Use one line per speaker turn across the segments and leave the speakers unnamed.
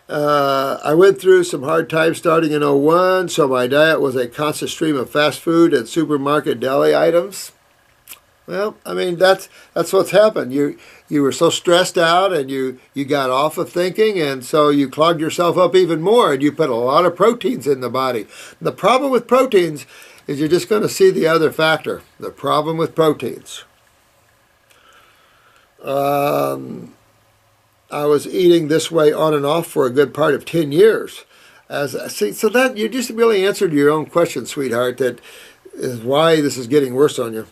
I went through some hard times starting in '01, so my diet was a constant stream of fast food and supermarket deli items. Well, I mean that's what's happened. You were so stressed out, and you got off of thinking, and so you clogged yourself up even more, and you put a lot of proteins in the body. The problem with proteins is you're just going to see the other factor. The problem with proteins. I was eating this way on and off for a good part of 10 years. So that you just really answered your own question, sweetheart. That is why this is getting worse on you.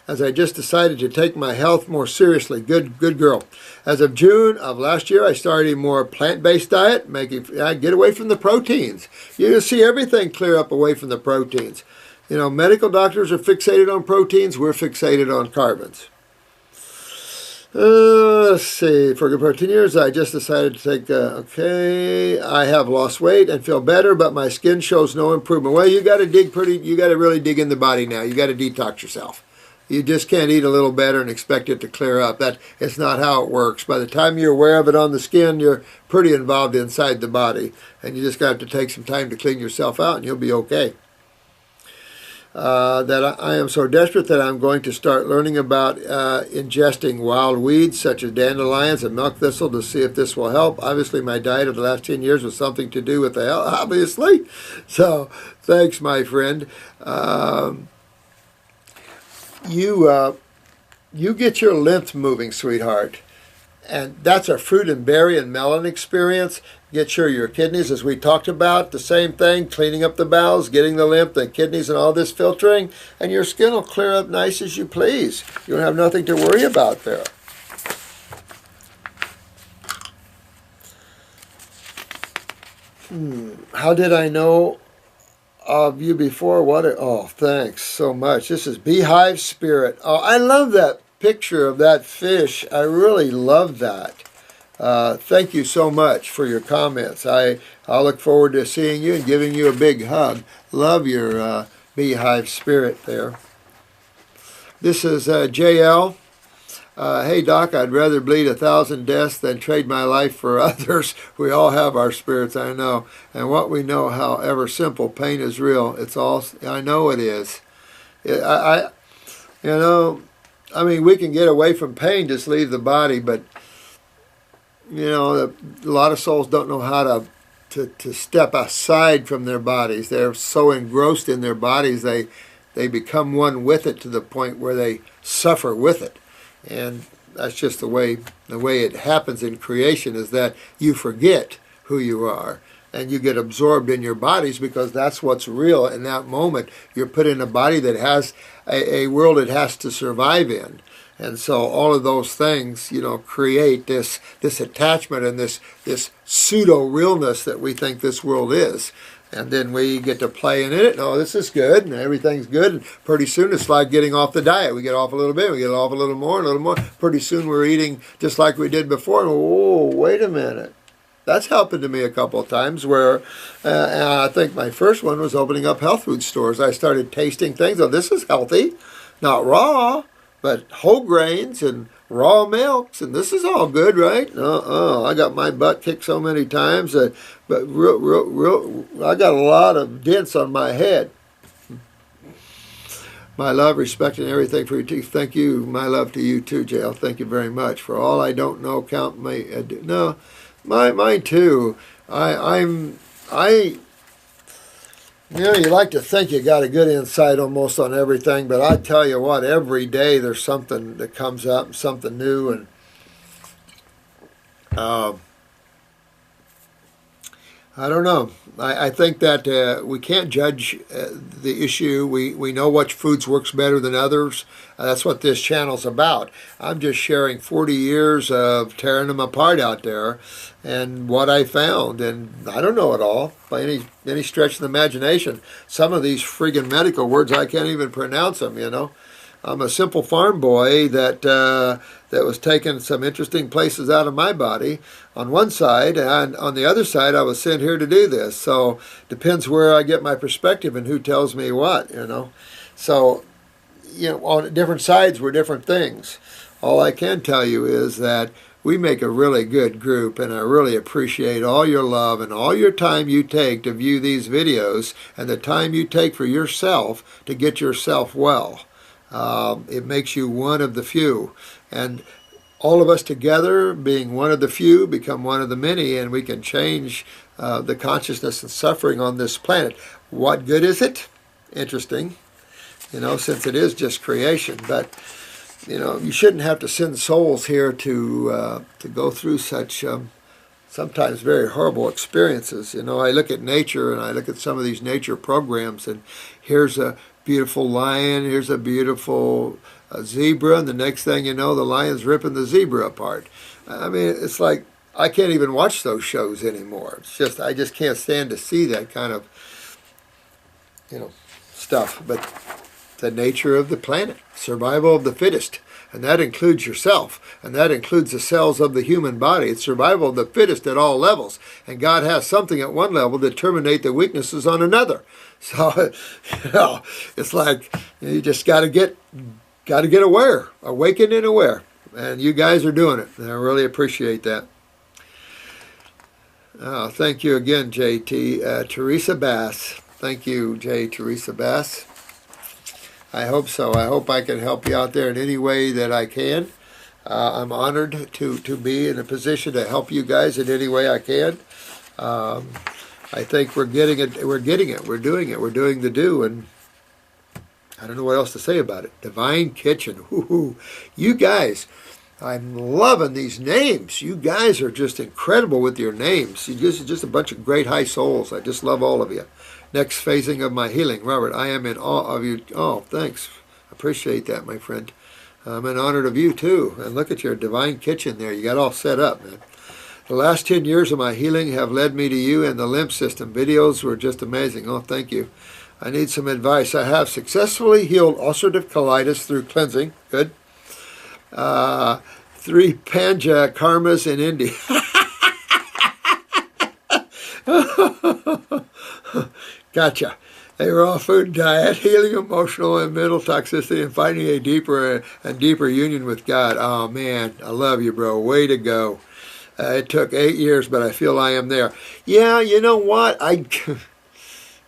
As I just decided to take my health more seriously. Good girl. As of June of last year, I started a more plant-based diet, get away from the proteins. You'll see everything clear up away from the proteins. You know, medical doctors are fixated on proteins. We're fixated on carbons. Let's see. For a good part of 10 years, I just decided to take, I have lost weight and feel better, but my skin shows no improvement. Well, you got to really dig in the body now. You got to detox yourself. You just can't eat a little better and expect it to clear up. It's not how it works. By the time you're aware of it on the skin, you're pretty involved inside the body. And you just got to take some time to clean yourself out and you'll be okay. That I am so desperate that I'm going to start learning about ingesting wild weeds such as dandelions and milk thistle to see if this will help. Obviously, my diet of the last 10 years was something to do with the health, obviously. So, thanks, my friend. You get your lymph moving, sweetheart. And that's a fruit and berry and melon experience. Get sure your kidneys, as we talked about, the same thing, cleaning up the bowels, getting the lymph, the kidneys, and all this filtering, and your skin will clear up nice as you please. You'll have nothing to worry about there. How did I know of you before? Thanks so much. This is Beehive Spirit. Oh, I love that picture of that fish. I really love that. Thank you so much for your comments. I'll look forward to seeing you and giving you a big hug. Love your Beehive Spirit there. This is JL. Hey, Doc, I'd rather bleed 1,000 deaths than trade my life for others. We all have our spirits, I know. And what we know, however simple, pain is real. I know it is. I mean, we can get away from pain, just leave the body, but, a lot of souls don't know how to step aside from their bodies. They're so engrossed in their bodies, they become one with it to the point where they suffer with it. And that's just the way it happens in creation, is that you forget who you are and you get absorbed in your bodies because that's what's real in that moment. You're put in a body that has a world it has to survive in. And so all of those things, create this attachment and this pseudo-realness that we think this world is. And then we get to play in it. Oh, this is good, and everything's good. And pretty soon it's like getting off the diet. We get off a little bit, we get off a little more, a little more. Pretty soon we're eating just like we did before. And, whoa, wait a minute. That's happened to me a couple of times where I think my first one was opening up health food stores. I started tasting things. Oh, this is healthy. Not raw, but whole grains and raw milks, and this is all good, right? I got my butt kicked so many times, but I got a lot of dents on my head. My love, respect, and everything for you too. Thank you. My love to you too, JL. Thank you very much. For all I don't know, count me. No, mine too. You like to think you got a good insight almost on everything, but I tell you what, every day there's something that comes up, something new, and I don't know. I think that we can't judge the issue. We know which foods works better than others. That's what this channel's about. I'm just sharing 40 years of tearing them apart out there and what I found. And I don't know it all by any stretch of the imagination. Some of these friggin' medical words, I can't even pronounce them, I'm a simple farm boy that was taking some interesting places out of my body on one side, and on the other side I was sent here to do this. So depends where I get my perspective and who tells me what, So, on different sides we're different things. All I can tell you is that we make a really good group, and I really appreciate all your love and all your time you take to view these videos and the time you take for yourself to get yourself well. It makes you one of the few. And all of us together, being one of the few, become one of the many, and we can change the consciousness and suffering on this planet. What good is it? Interesting, since it is just creation. But, you shouldn't have to send souls here to go through such sometimes very horrible experiences. I look at nature, and I look at some of these nature programs, and here's a beautiful lion, here's a beautiful zebra, and the next thing you know, the lion's ripping the zebra apart. I mean, it's like, I can't even watch those shows anymore. It's just, I just can't stand to see that kind of, stuff. But the nature of the planet, survival of the fittest, and that includes yourself, and that includes the cells of the human body. It's survival of the fittest at all levels, and God has something at one level to terminate the weaknesses on another. So, it's like you just got to get aware, awakened and aware, and you guys are doing it, and I really appreciate that. Thank you again, JT. Teresa Bass. Thank you, Teresa Bass. I hope so. I hope I can help you out there in any way that I can. I'm honored to be in a position to help you guys in any way I can. I think we're getting it. We're doing it. We're doing the do, and I don't know what else to say about it. Divine Kitchen. Woo-hoo. You guys, I'm loving these names. You guys are just incredible with your names. You're just a bunch of great high souls. I just love all of you. Next phasing of my healing. Robert, I am in awe of you. Oh, thanks. Appreciate that, my friend. I'm in honor of you, too. And look at your Divine Kitchen there. You got all set up, man. The last 10 years of my healing have led me to you and the lymph system. Videos were just amazing. Oh, thank you. I need some advice. I have successfully healed ulcerative colitis through cleansing. Good. 3 Panja karmas in India. Gotcha. A raw food diet, healing emotional and mental toxicity, and finding a deeper and deeper union with God. Oh, man, I love you, bro. Way to go. It took 8 years, but I feel I am there. Yeah, you know what?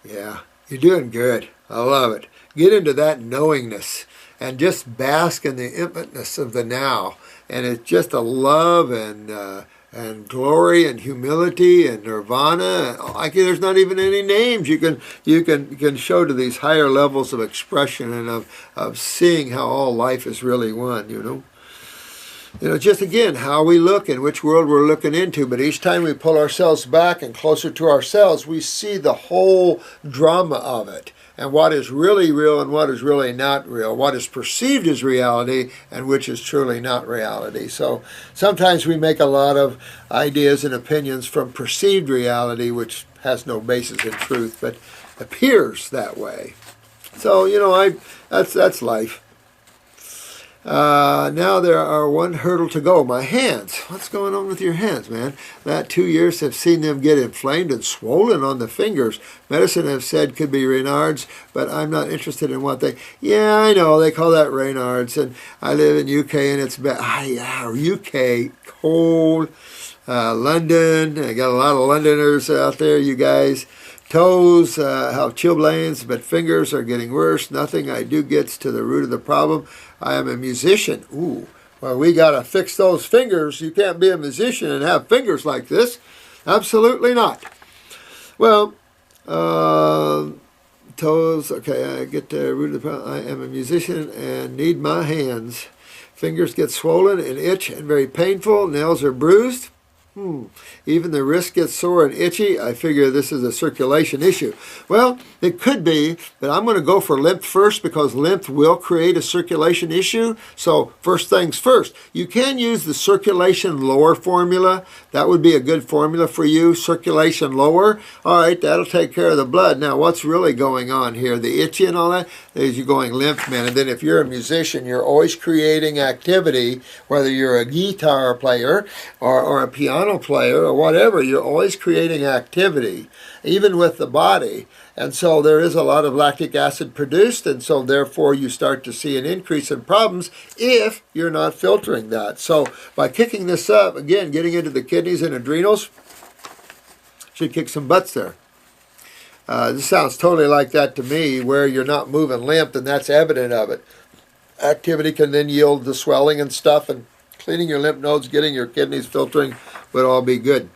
Yeah, you're doing good. I love it. Get into that knowingness and just bask in the infiniteness of the now. And it's just a love and glory and humility and nirvana. There's not even any names you can show to these higher levels of expression and of seeing how all life is really one. Just again, how we look and which world we're looking into. But each time we pull ourselves back and closer to ourselves, we see the whole drama of it. And what is really real and what is really not real. What is perceived as reality and which is truly not reality. So sometimes we make a lot of ideas and opinions from perceived reality, which has no basis in truth, but appears that way. So, that's life. Now there are one hurdle to go. My hands. What's going on with your hands, man? That 2 years have seen them get inflamed and swollen on the fingers. Medicine have said could be Raynaud's, but I'm not interested in what they... Yeah, I know. They call that Raynaud's, and I live in UK, and it's... UK, cold. London. I got a lot of Londoners out there, you guys. Toes have chilblains, but fingers are getting worse. Nothing I do gets to the root of the problem. I am a musician. Ooh, well, we got to fix those fingers. You can't be a musician and have fingers like this. Absolutely not. Well, toes, okay, I get the root of the problem. I am a musician and need my hands. Fingers get swollen and itch and very painful. Nails are bruised. Even the wrist gets sore and itchy. I figure this is a circulation issue. Well, it could be, but I'm going to go for lymph first because lymph will create a circulation issue. So first things first, you can use the circulation lower formula. That would be a good formula for you, circulation lower. All right, that'll take care of the blood. Now, what's really going on here? The itchy and all that is you're going lymph, man. And then if you're a musician, you're always creating activity, whether you're a guitar player or a piano piano player or whatever, you're always creating activity, even with the body. And so there is a lot of lactic acid produced, and so therefore you start to see an increase in problems if you're not filtering that. So by kicking this up, again, getting into the kidneys and adrenals, should kick some butts there. This sounds totally like that to me, where you're not moving lymph, and that's evident of it. Activity can then yield the swelling and stuff, and cleaning your lymph nodes, getting your kidneys filtering would all be good.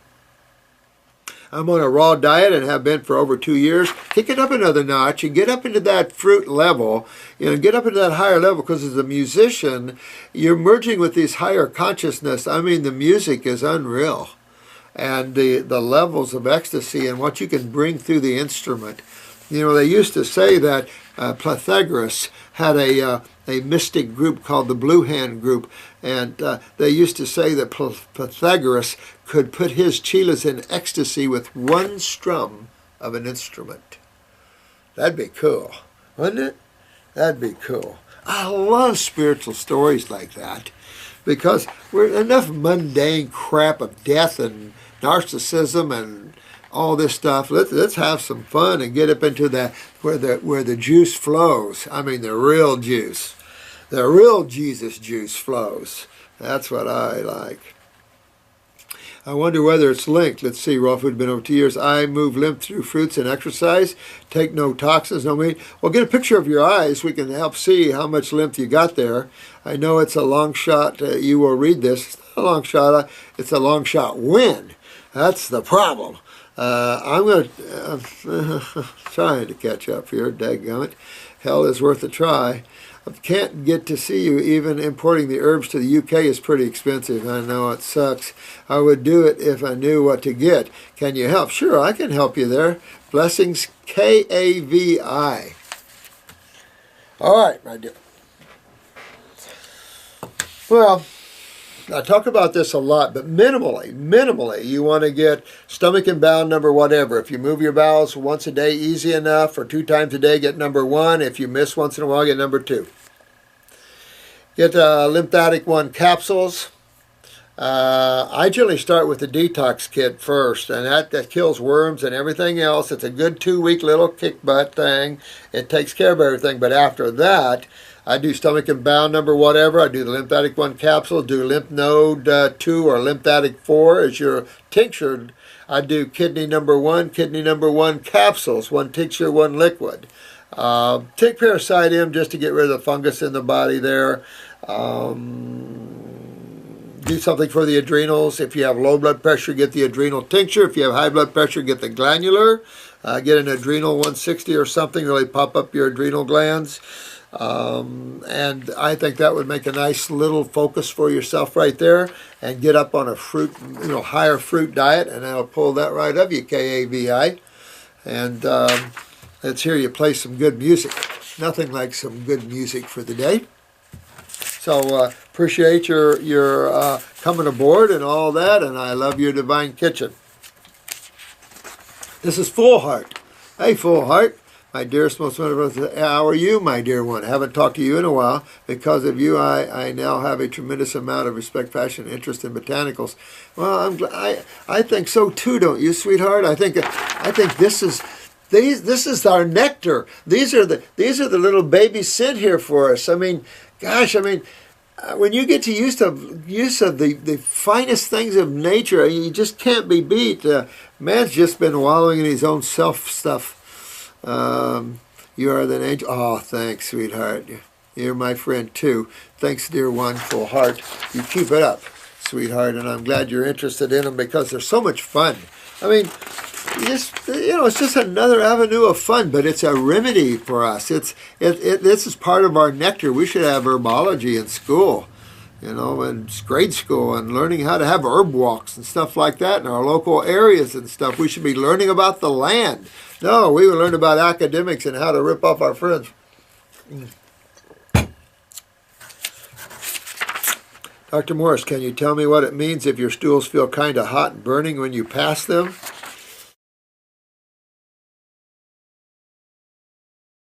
I'm on a raw diet and have been for over 2 years. Kick it up another notch and get up into that fruit level, get up into that higher level, because as a musician, you're merging with these higher consciousness. I mean, the music is unreal. And the levels of ecstasy and what you can bring through the instrument. They used to say that Pythagoras had a mystic group called the Blue Hand Group, and they used to say that Pythagoras could put his chelas in ecstasy with one strum of an instrument. That'd be cool, wouldn't it? That'd be cool. I love spiritual stories like that, because we're enough mundane crap of death and narcissism and all this stuff. Let's have some fun and get up into that where the juice flows. I mean, the real juice. The real Jesus juice flows. That's what I like. I wonder whether it's linked. Let's see, raw food, been over 2 years. I move lymph through fruits and exercise. Take no toxins, no meat. Well, get a picture of your eyes. We can help see how much lymph you got there. I know it's a long shot. You will read this. It's not a long shot. It's a long shot win. That's the problem. I'm going to... trying to catch up here, dadgummit. Hell is worth a try. I can't get to see you. Even importing the herbs to the UK is pretty expensive. I know it sucks. I would do it if I knew what to get. Can you help? Sure, I can help you there. Blessings, Kavi. All right, my dear. Well, I talk about this a lot, but minimally, you want to get stomach and bowel number whatever. If you move your bowels once a day, easy enough, or 2 times a day, get number 1. If you miss once in a while, get number 2. Get lymphatic 1 capsules. I generally start with the detox kit first, and that kills worms and everything else. It's a good 2-week little kick butt thing. It takes care of everything, but after that, I do stomach and bowel number whatever. I do the lymphatic 1 capsule, do lymph node 2 or lymphatic 4 as your tincture. I do kidney number 1 capsules, 1 tincture, 1 liquid. Take Parasite M just to get rid of the fungus in the body there. Do something for the adrenals. If you have low blood pressure, get the adrenal tincture. If you have high blood pressure, get the glandular. Get an adrenal 160 or something, really pop up your adrenal glands. And I think that would make a nice little focus for yourself right there, and get up on a fruit, higher fruit diet, and I'll pull that right of you, Kavi. And let's hear you play some good music. Nothing like some good music for the day. So appreciate your coming aboard and all that, and I love your divine kitchen. This is Full Heart. Hey, Full Heart. My dearest, most wonderful, how are you, my dear one? I haven't talked to you in a while. Because of you, I now have a tremendous amount of respect, passion, and interest in botanicals. Well, I think so too, don't you, sweetheart? I think this is our nectar. These are the little babies sent here for us. I mean, gosh, when you get to use of the finest things of nature, you just can't be beat. Man's just been wallowing in his own self stuff. You are an angel. Oh, thanks, sweetheart. You're my friend, too. Thanks, dear one, Full Heart. You keep it up, sweetheart, and I'm glad you're interested in them because they're so much fun. I mean, it's just another avenue of fun, but it's a remedy for us. This is part of our nectar. We should have herbology in school, in grade school, and learning how to have herb walks and stuff like that in our local areas and stuff. We should be learning about the land. No, we would learn about academics and how to rip off our friends. Dr. Morse, can you tell me what it means if your stools feel kind of hot and burning when you pass them?